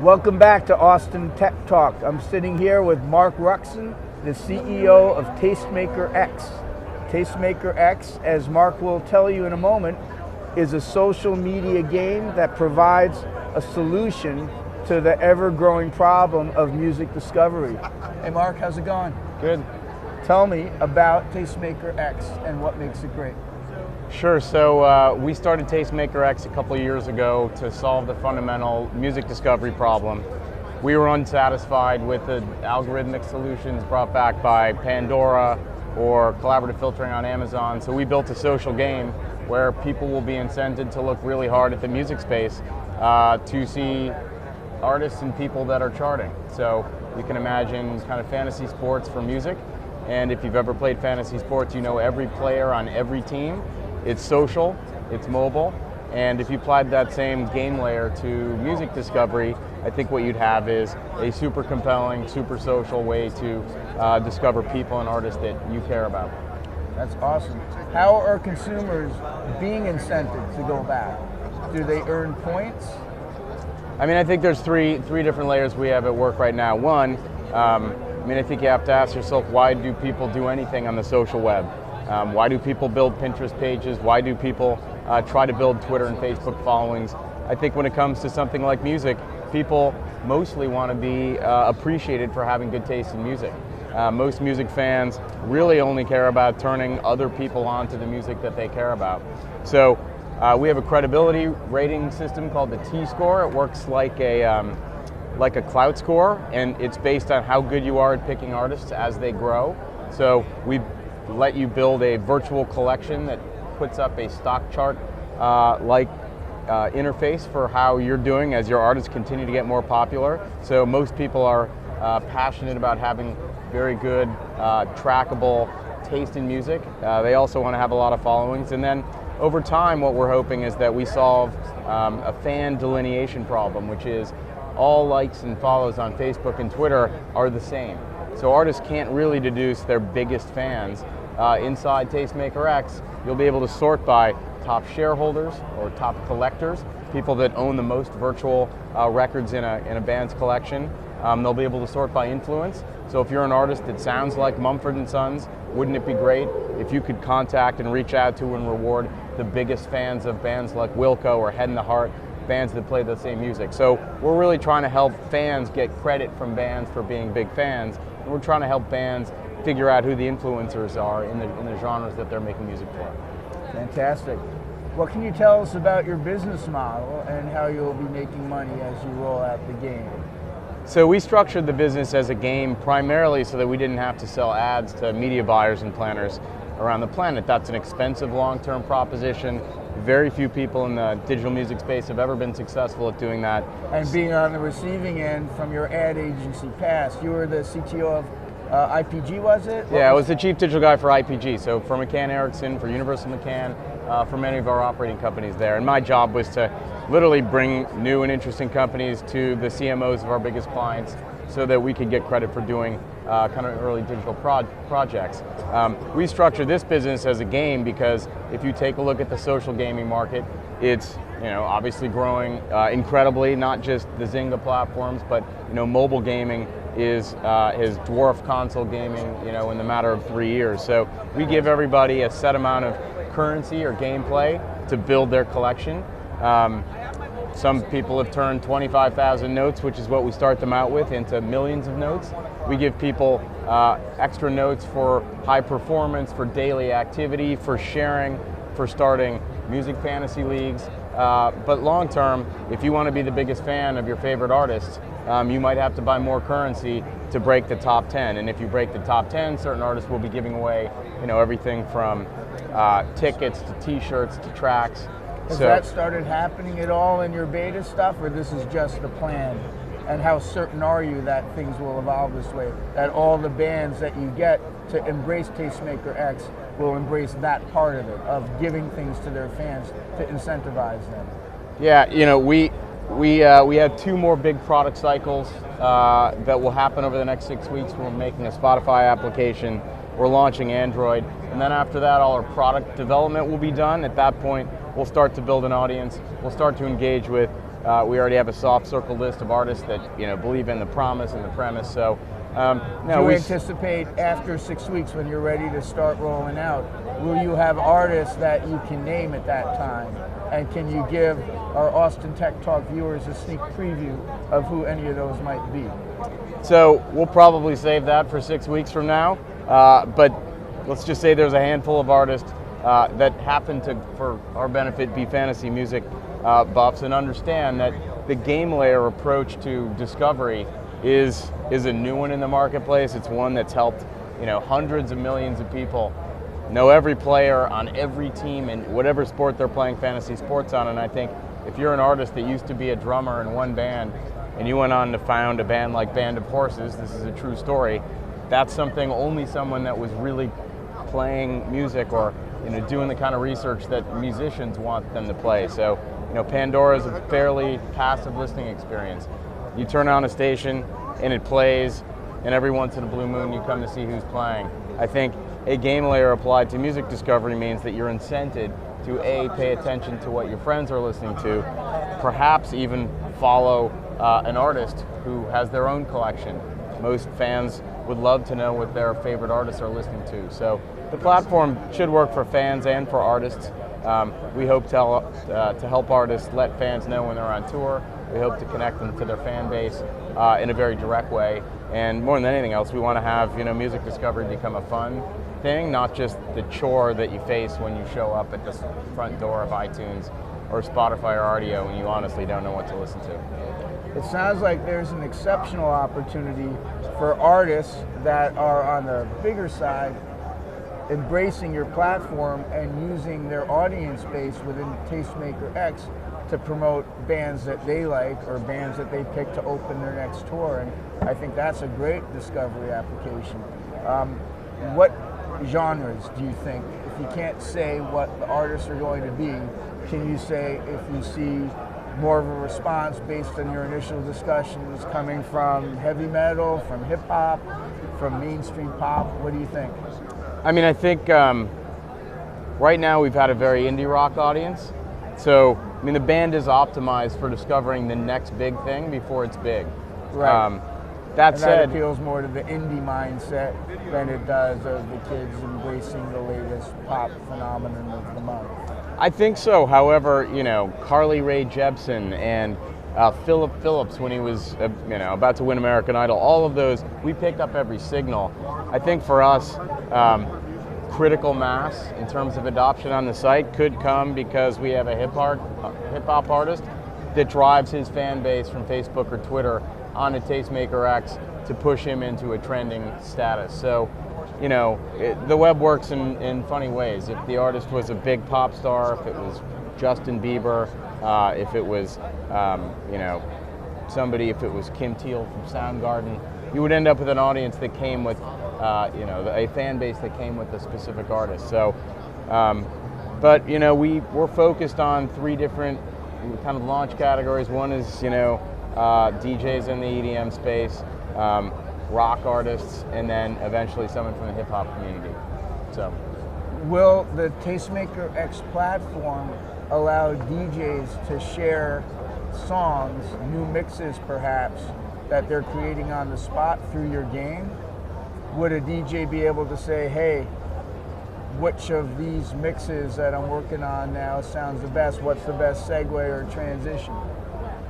Welcome back to Austin Tech Talk. I'm sitting here with Marc Ruxin, the CEO of TastemakerX. TastemakerX, as Marc will tell you in a moment, is a social media game that provides a solution to the ever-growing problem of music discovery. Hey Marc, how's it going? Good. Tell me about TastemakerX and what makes it great. Sure, so we started TastemakerX a couple of years ago to solve the fundamental music discovery problem. We were unsatisfied with the algorithmic solutions brought back by Pandora or collaborative filtering on Amazon, so we built a social game where people will be incented to look really hard at the music space to see artists and people that are charting. So you can imagine kind of fantasy sports for music, and if you've ever played fantasy sports, you know every player on every team. It's social, it's mobile, and if you applied that same game layer to music discovery, I think what you'd have is a super compelling, super social way to discover people and artists that you care about. That's awesome. How are consumers being incented to go back? Do they earn points? I mean, I think there's three different layers we have at work right now. One, I think you have to ask yourself, why do people do anything on the social web? Why do people build Pinterest pages? Why do people try to build Twitter and Facebook followings? I think when it comes to something like music, people mostly want to be appreciated for having good taste in music. Most music fans really only care about turning other people on to the music that they care about. So we have a credibility rating system called the T-score. It works like a clout score, and it's based on how good you are at picking artists as they grow. So we let you build a virtual collection that puts up a stock chart interface for how you're doing as your artists continue to get more popular. So most people are passionate about having very good, trackable taste in music. They also want to have a lot of followings. And then over time, what we're hoping is that we solve a fan delineation problem, which is all likes and follows on Facebook and Twitter are the same. So artists can't really deduce their biggest fans. Inside TastemakerX, you'll be able to sort by top shareholders or top collectors, people that own the most virtual records in a band's collection. They'll be able to sort by influence. So if you're an artist that sounds like Mumford & Sons, wouldn't it be great if you could contact and reach out to and reward the biggest fans of bands like Wilco or Head in the Heart, bands that play the same music? So we're really trying to help fans get credit from bands for being big fans, and we're trying to help bands figure out who the influencers are in the genres that they're making music for. Fantastic. What can you tell us about your business model and how you'll be making money as you roll out the game? So we structured the business as a game primarily so that we didn't have to sell ads to media buyers and planners around the planet. That's an expensive long-term proposition. Very few people in the digital music space have ever been successful at doing that. And being on the receiving end from your ad agency past, you were the CTO of IPG, was it? Yeah, I was the chief digital guy for IPG, so for McCann Erickson, for Universal McCann, for many of our operating companies there. And my job was to literally bring new and interesting companies to the CMOs of our biggest clients so that we could get credit for doing kind of early digital projects. We structured this business as a game because if you take a look at the social gaming market, it's obviously growing incredibly, not just the Zynga platforms, but mobile gaming has dwarfed console gaming in the matter of 3 years. So we give everybody a set amount of currency or gameplay to build their collection. Some people have turned 25,000 notes, which is what we start them out with, into millions of notes. We give people extra notes for high performance, for daily activity, for sharing, for starting music fantasy leagues. But long term, if you want to be the biggest fan of your favorite artist, you might have to buy more currency to break the top 10. And if you break the top 10, certain artists will be giving away everything from tickets to t-shirts to tracks. Has that started happening at all in your beta stuff, or this is just the plan? And how certain are you that things will evolve this way? That all the bands that you get to embrace TastemakerX will embrace that part of it, of giving things to their fans to incentivize them? Yeah, we have 2 more big product cycles that will happen over the next 6 weeks. We're making a Spotify application. We're launching Android. And then after that, all our product development will be done. At that point, we'll start to build an audience. We'll start to engage with We already have a soft circle list of artists that believe in the promise and the premise. So, do you anticipate after 6 weeks, when you're ready to start rolling out, will you have artists that you can name at that time? And can you give our Austin Tech Talk viewers a sneak preview of who any of those might be? So we'll probably save that for 6 weeks from now. But let's just say there's a handful of artists that happen to, for our benefit, be fantasy music buffs and understand that the game layer approach to discovery is a new one in the marketplace. It's one that's helped hundreds of millions of people know every player on every team in whatever sport they're playing fantasy sports on. And I think if you're an artist that used to be a drummer in one band and you went on to found a band like Band of Horses, this is a true story, that's something only someone that was really playing music or doing the kind of research that musicians want them to play. So Pandora is a fairly passive listening experience. You turn on a station and it plays, and every once in a blue moon you come to see who's playing. I think a game layer applied to music discovery means that you're incented to pay attention to what your friends are listening to, perhaps even follow an artist who has their own collection. Most fans would love to know what their favorite artists are listening to. So the platform should work for fans and for artists. We hope to help artists let fans know when they're on tour. We hope to connect them to their fan base in a very direct way. And more than anything else, we want to have music discovery become a fun thing, not just the chore that you face when you show up at the front door of iTunes or Spotify or Rdio and you honestly don't know what to listen to. It sounds like there's an exceptional opportunity for artists that are on the bigger side embracing your platform and using their audience base within TastemakerX to promote bands that they like or bands that they pick to open their next tour. And I think that's a great discovery application. What genres do you think, if you can't say what the artists are going to be, can you say if you see more of a response based on your initial discussions coming from heavy metal, from hip hop, from mainstream pop? What do you think? I mean, I think right now we've had a very indie rock audience. So, I mean, the band is optimized for discovering the next big thing before it's big. Right. That said, appeals more to the indie mindset than it does of the kids embracing the latest pop phenomenon of the month. I think so. However, Carly Rae Jepsen and Philip Phillips, when he was about to win American Idol, all of those, we picked up every signal. I think for us, critical mass in terms of adoption on the site could come because we have a hip hop artist that drives his fan base from Facebook or Twitter onto TastemakerX to push him into a trending status. So, the web works in funny ways. If the artist was a big pop star, if it was Justin Bieber, if it was, somebody, if it was Kim Thiel from Soundgarden, you would end up with an audience that came with, a fan base that came with a specific artist. So, but we're focused on 3 different kind of launch categories. One is, DJs in the EDM space, rock artists, and then eventually someone from the hip hop community. So, will the TastemakerX platform allow DJs to share songs, new mixes perhaps, that they're creating on the spot through your game? Would a DJ be able to say, hey, which of these mixes that I'm working on now sounds the best? What's the best segue or transition?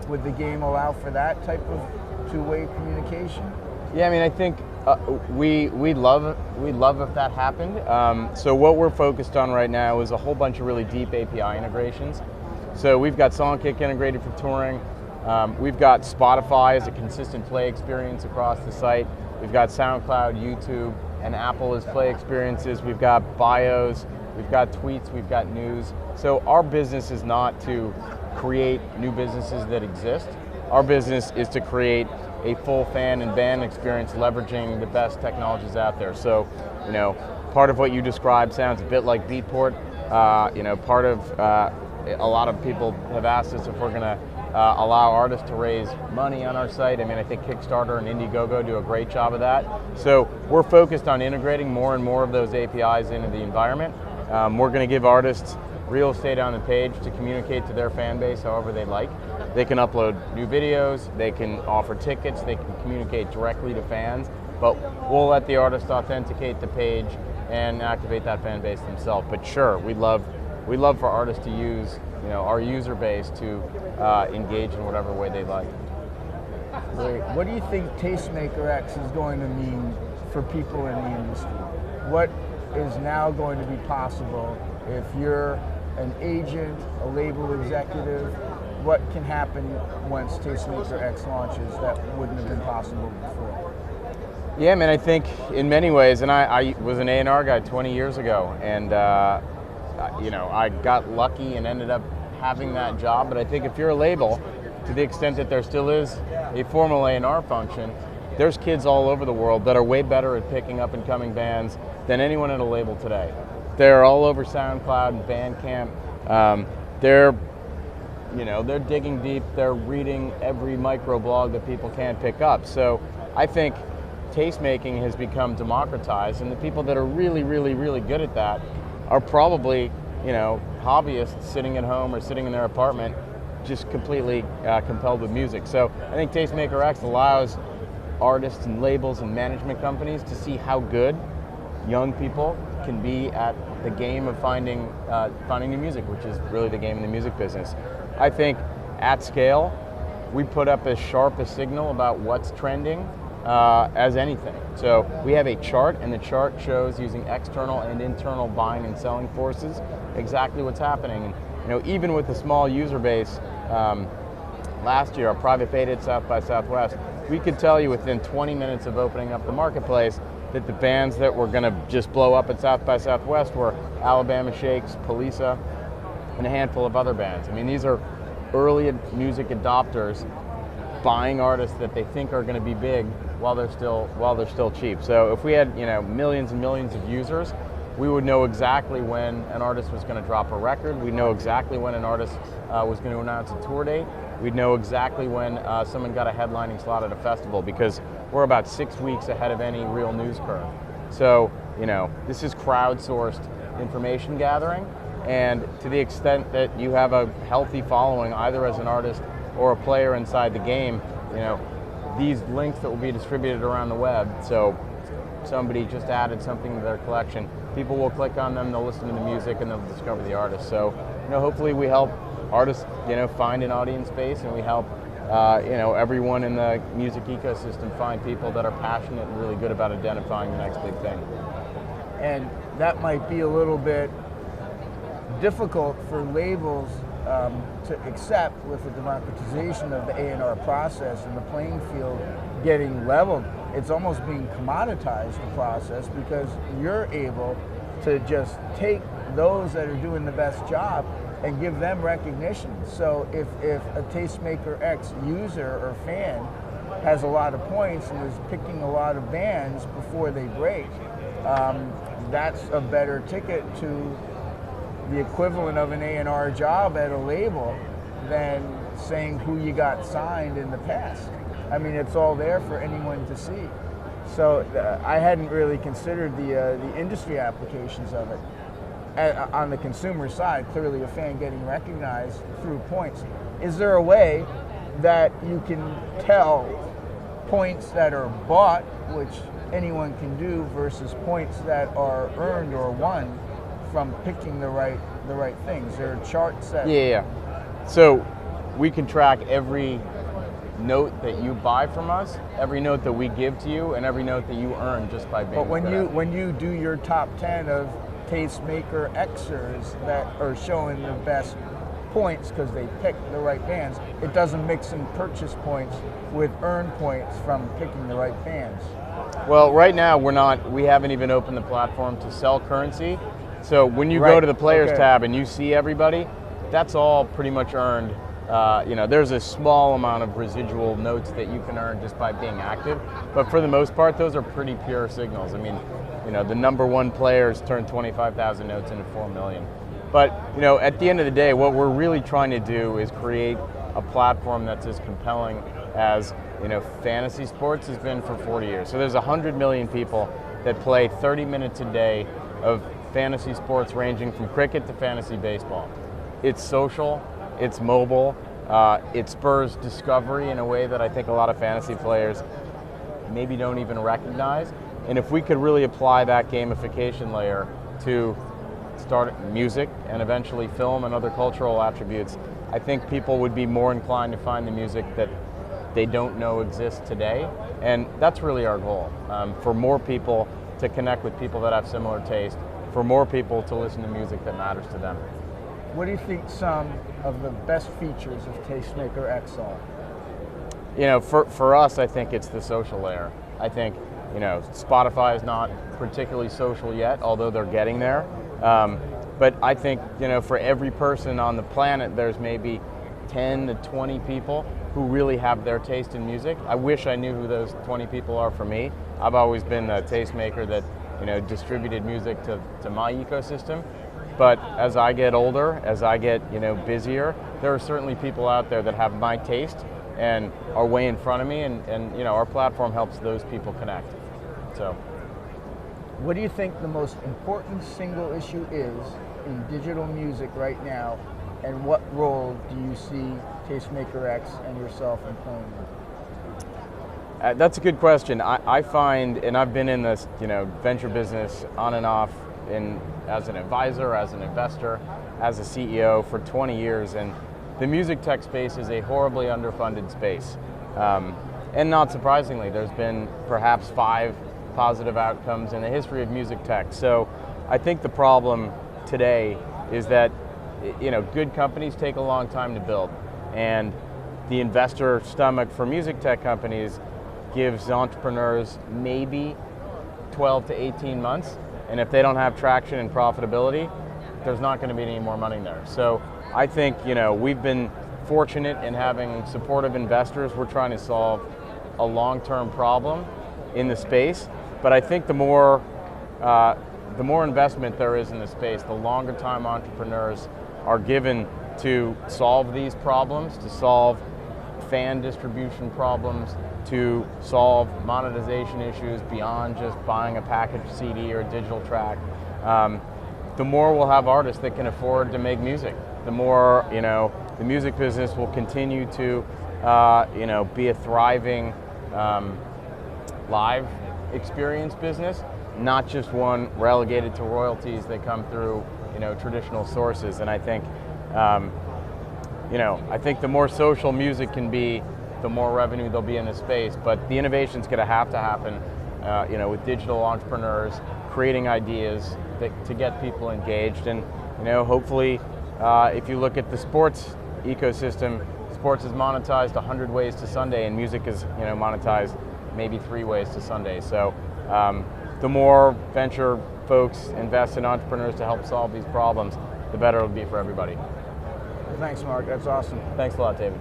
Would the game allow for that type of two-way communication? Yeah, I mean, I think we'd love if that happened. So what we're focused on right now is a whole bunch of really deep API integrations. So we've got Songkick integrated for touring. We've got Spotify as a consistent play experience across the site. We've got SoundCloud, YouTube, and Apple as play experiences. We've got bios, we've got tweets, we've got news. So our business is not to create new businesses that exist. Our business is to create a full fan and band experience leveraging the best technologies out there. So, part of what you described sounds a bit like Beatport. Part of a lot of people have asked us if we're going to allow artists to raise money on our site. I mean, I think Kickstarter and Indiegogo do a great job of that. So we're focused on integrating more and more of those APIs into the environment. We're going to give artists, real estate on the page to communicate to their fan base however they like. They can upload new videos, they can offer tickets, they can communicate directly to fans, but we'll let the artist authenticate the page and activate that fan base themselves. But sure, we'd love for artists to use our user base to engage in whatever way they like. Great. What do you think TastemakerX is going to mean for people in the industry? What is now going to be possible if you're an agent, a label executive? What can happen once TastemakerX launches that wouldn't have been possible before? Yeah, man, I think in many ways, and I was an A&R guy 20 years ago, and I got lucky and ended up having that job, but I think if you're a label, to the extent that there still is a formal A&R function, there's kids all over the world that are way better at picking up and coming bands than anyone at a label today. They're all over SoundCloud and Bandcamp. They're digging deep. They're reading every microblog that people can't pick up. So I think tastemaking has become democratized, and the people that are really, really, really good at that are probably, hobbyists sitting at home or sitting in their apartment, just completely compelled with music. So I think TastemakerX allows artists and labels and management companies to see how good young people can be at the game of finding new music, which is really the game in the music business. I think at scale, we put up as sharp a signal about what's trending as anything. So we have a chart, and the chart shows, using external and internal buying and selling forces, exactly what's happening. And even with a small user base, last year, our private beta at South by Southwest, we could tell you within 20 minutes of opening up the marketplace that the bands that were going to just blow up at South by Southwest were Alabama Shakes, Polisa, and a handful of other bands. I mean, these are early music adopters buying artists that they think are going to be big while they're still cheap. So if we had millions and millions of users, we would know exactly when an artist was going to drop a record. We'd know exactly when an artist was going to announce a tour date. We'd know exactly when someone got a headlining slot at a festival, because we're about 6 weeks ahead of any real news curve. So this is crowdsourced information gathering, and to the extent that you have a healthy following, either as an artist or a player inside the game, these links that will be distributed around the web. So somebody just added something to their collection, people will click on them, they'll listen to the music, and they'll discover the artist. So hopefully we help artists find an audience base, and we help everyone in the music ecosystem find people that are passionate and really good about identifying the next big thing. And that might be a little bit difficult for labels to accept with the democratization of the A&R process and the playing field getting leveled. It's almost being commoditized, the process, because you're able to just take those that are doing the best job and give them recognition. So if a TastemakerX user or fan has a lot of points and is picking a lot of bands before they break, that's a better ticket to the equivalent of an A&R job at a label than saying who you got signed in the past. I mean, it's all there for anyone to see. So I hadn't really considered the industry applications of it. On the consumer side, clearly a fan getting recognized through points. Is there a way that you can tell points that are bought, which anyone can do, versus points that are earned or won from picking the right things? There are charts that... Yeah. So we can track every note that you buy from us, every note that we give to you, and every note that you earn just by being. But when you do your top 10 of TastemakerXers that are showing the best points because they picked the right bands, it doesn't mix in purchase points with earned points from picking the right bands. Well, right now we haven't even opened the platform to sell currency. So when you go to the players tab and you see everybody, that's all pretty much earned. There's a small amount of residual notes that you can earn just by being active, but for the most part, those are pretty pure signals. I mean, the number one players turn 25,000 notes into 4 million. But at the end of the day, what we're really trying to do is create a platform that's as compelling as fantasy sports has been for 40 years. So there's 100 million people that play 30 minutes a day of fantasy sports ranging from cricket to fantasy baseball. It's social, it's mobile, it spurs discovery in a way that I think a lot of fantasy players maybe don't even recognize. And if we could really apply that gamification layer to start music and eventually film and other cultural attributes, I think people would be more inclined to find the music that they don't know exists today. And that's really our goal, for more people to connect with people that have similar taste, for more people to listen to music that matters to them. What do you think some of the best features of TastemakerX are? You know, for us, I think it's the social layer. I think, you know, Spotify is not particularly social yet, although they're getting there. But I think, you know, for every person on the planet, there's maybe 10 to 20 people who really have their taste in music. I wish I knew who those 20 people are for me. I've always been a tastemaker that, you know, distributed music to my ecosystem. But as I get older, as I get, you know, busier, there are certainly people out there that have my taste and are way in front of me, and you know, our platform helps those people connect. So, what do you think the most important single issue is in digital music right now, and what role do you see TastemakerX and yourself in playing? That's a good question. I find, and I've been in this, you know, venture business on and off, as an advisor, as an investor, as a CEO for 20 years, and the music tech space is a horribly underfunded space. And not surprisingly, there's been perhaps 5 positive outcomes in the history of music tech. So I think the problem today is that, you know, good companies take a long time to build, and the investor stomach for music tech companies gives entrepreneurs maybe 12 to 18 months, and if they don't have traction and profitability, there's not going to be any more money there. So I think, you know, we've been fortunate in having supportive investors. We're trying to solve a long-term problem in the space, but I think the more investment there is in the space, the longer time entrepreneurs are given to solve these problems, to solve fan distribution problems, to solve monetization issues beyond just buying a packaged CD or a digital track. The more we'll have artists that can afford to make music, the more, you know, the music business will continue to, you know, be a thriving live experience business, not just one relegated to royalties that come through, you know, traditional sources. And I think, you know, I think the more social music can be, the more revenue there'll be in the space. But the innovation's going to happen, you know, with digital entrepreneurs creating ideas to get people engaged. And, you know, hopefully, if you look at the sports ecosystem, sports is monetized 100 ways to Sunday, and music is, you know, monetized maybe 3 ways to Sunday. So the more venture folks invest in entrepreneurs to help solve these problems, the better it'll be for everybody. Well, thanks, Mark. That's awesome. Thanks a lot, David.